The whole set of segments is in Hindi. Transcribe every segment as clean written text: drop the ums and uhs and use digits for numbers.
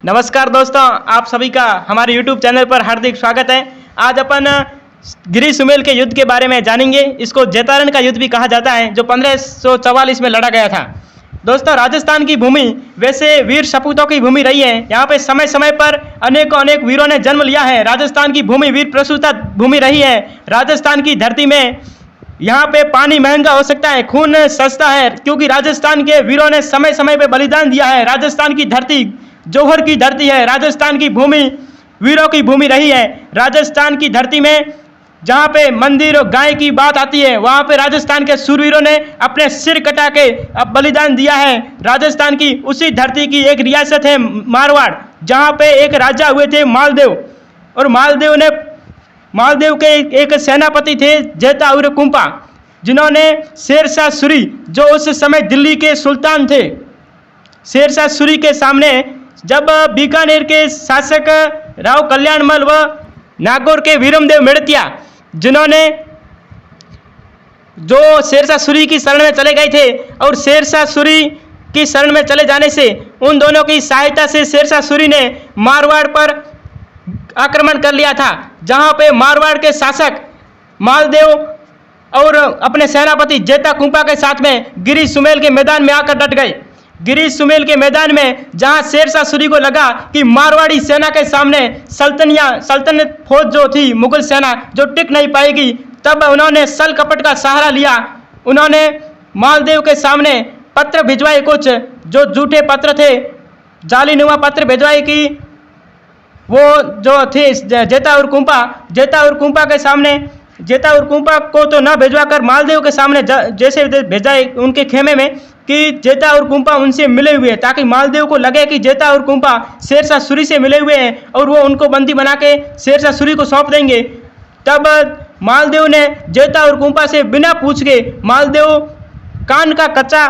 नमस्कार दोस्तों, आप सभी का हमारे YouTube चैनल पर हार्दिक स्वागत है। आज अपन गिरी सुमेल के युद्ध के बारे में जानेंगे। इसको जैतारण का युद्ध भी कहा जाता है, जो 1544 में लड़ा गया था। दोस्तों, राजस्थान की भूमि वैसे वीर सपूतों की भूमि रही है। यहाँ पे समय समय पर अनेक वीरों ने जन्म लिया है। राजस्थान की भूमि वीर प्रसूता भूमि रही है। राजस्थान की धरती में यहाँ पे पानी महंगा हो सकता है, खून सस्ता है, क्योंकि राजस्थान के वीरों ने समय समय पे बलिदान दिया है। राजस्थान की धरती जौहर की धरती है। राजस्थान की भूमि वीरों की भूमि रही है। राजस्थान की धरती में जहाँ पे मंदिर और गाय की बात आती है, वहाँ पे राजस्थान के शूरवीरों ने अपने सिर कटा के अब बलिदान दिया है। राजस्थान की उसी धरती की एक रियासत है मारवाड़, जहाँ पे एक राजा हुए थे मालदेव, और मालदेव के एक सेनापति थे जेता उर्फ कुंपा, जिन्होंने शेरशाह सूरी, जो उस समय दिल्ली के सुल्तान थे, शेरशाह सूरी के सामने जब बीकानेर के शासक राव कल्याणमल व नागौर के वीरमदेव मेड़तिया, जिन्होंने जो शेरशाह सूरी की शरण में चले गए थे, और शेरशाह सूरी की शरण में चले जाने से उन दोनों की सहायता से शेरशाह सूरी ने मारवाड़ पर आक्रमण कर लिया था। जहां पे मारवाड़ के शासक मालदेव और अपने सेनापति जेता कुंपा के साथ में गिरी सुमेल के मैदान में आकर डट गए। गिरी सुमेल के मैदान में जहां शेरशाह सूरी को लगा कि मारवाड़ी सेना के सामने सल्तनत फौज जो थी, मुगल सेना, जो टिक नहीं पाएगी, तब उन्होंने सल कपट का सहारा लिया। उन्होंने मालदेव के सामने पत्र भिजवाए, कुछ जो झूठे पत्र थे, जालीनुमा पत्र भिजवाए कि वो जो थे जेता और कुंपा के सामने, जेता और कुंपा को तो न भिजवा कर मालदेव के सामने जैसे भेजाए उनके खेमे में कि जेता और कुंपा उनसे मिले हुए हैं, ताकि मालदेव को लगे कि जेता और कुंपा शेरशाह सूरी से मिले हुए हैं और वो उनको बंदी बना के शेरशाह सूरी को सौंप देंगे। तब मालदेव ने जेता और कुंपा से बिना पूछ के, मालदेव कान का कच्चा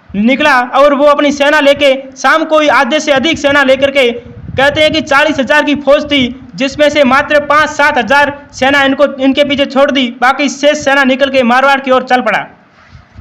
निकला और वो अपनी सेना लेके शाम को आधे से अधिक सेना लेकर के, कहते हैं कि 40,000 की फौज थी, जिसमें से मात्र 5-7 हजार सेना इनके पीछे छोड़ दी, बाकी शेष सेना निकल के मारवाड़ की ओर चल पड़ा।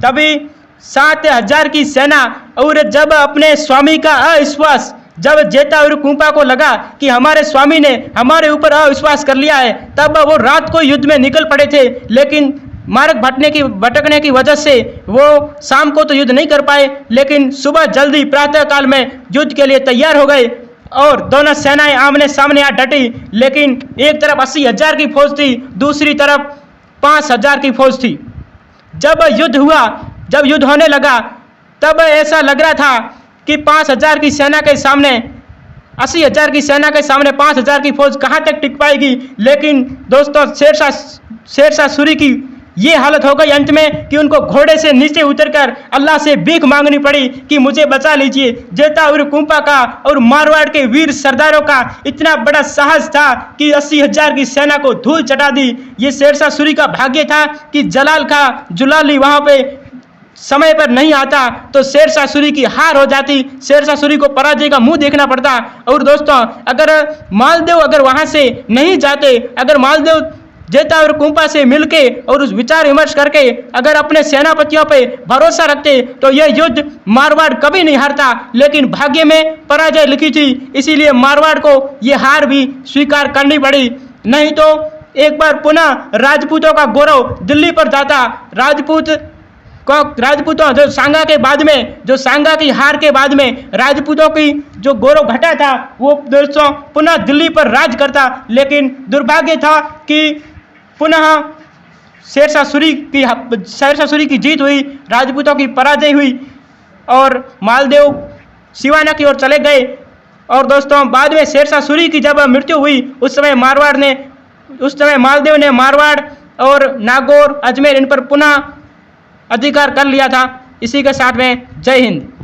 तभी 7,000 की सेना, और जब अपने स्वामी का अविश्वास, जब जेता और कुंपा को लगा कि हमारे स्वामी ने हमारे ऊपर अविश्वास कर लिया है, तब वो रात को युद्ध में निकल पड़े थे। लेकिन मार्ग भटकने की वजह से वो शाम को तो युद्ध नहीं कर पाए, लेकिन सुबह जल्दी प्रातः काल में युद्ध के लिए तैयार हो गए और दोनों सेनाएं आमने सामने आ डटी। लेकिन एक तरफ 80,000 की फौज थी, दूसरी तरफ 5,000 की फौज थी। जब युद्ध होने लगा, तब ऐसा लग रहा था कि 5,000 की सेना के सामने, 80,000 की सेना के सामने 5,000 की फौज कहाँ तक टिक पाएगी। लेकिन दोस्तों, शेरशाह सूरी की ये हालत हो गई अंत में कि उनको घोड़े से नीचे उतरकर अल्लाह से भीख मांगनी पड़ी कि मुझे बचा लीजिए। जेता और कुंपा का और मारवाड़ के वीर सरदारों का इतना बड़ा साहस था कि 80,000 की सेना को धूल चटा दी। ये शेरशाह सूरी का भाग्य था कि जलाल खा जुलाली वहां पे समय पर नहीं आता तो शेरशाह सूरी की हार हो जाती, शेरशाह सूरी को पराजय का मुंह देखना पड़ता। और दोस्तों, अगर मालदेव वहां से नहीं जाते, अगर मालदेव जेता और कुंपा से मिलके और उस विचार विमर्श करके अगर अपने सेनापतियों पे भरोसा रखते, तो यह युद्ध मारवाड़ कभी नहीं हारता। लेकिन भाग्य में पराजय लिखी थी, इसीलिए मारवाड़ को यह हार भी स्वीकार करनी पड़ी। नहीं तो एक बार पुनः राजपूतों का गौरव दिल्ली पर जाता। राजपूतों जो सांगा की हार के बाद में राजपूतों की जो गौरव घटा था, वो दोस्तों पुनः दिल्ली पर राज करता। लेकिन दुर्भाग्य था कि पुनः शेरशाह सूरी की जीत हुई, राजपूतों की पराजय हुई और मालदेव सिवाना की ओर चले गए। और दोस्तों, बाद में शेरशाह सूरी की जब मृत्यु हुई, उस समय मालदेव ने मारवाड़ और नागौर, अजमेर, इन पर पुनः अधिकार कर लिया था। इसी के साथ में जय हिंद।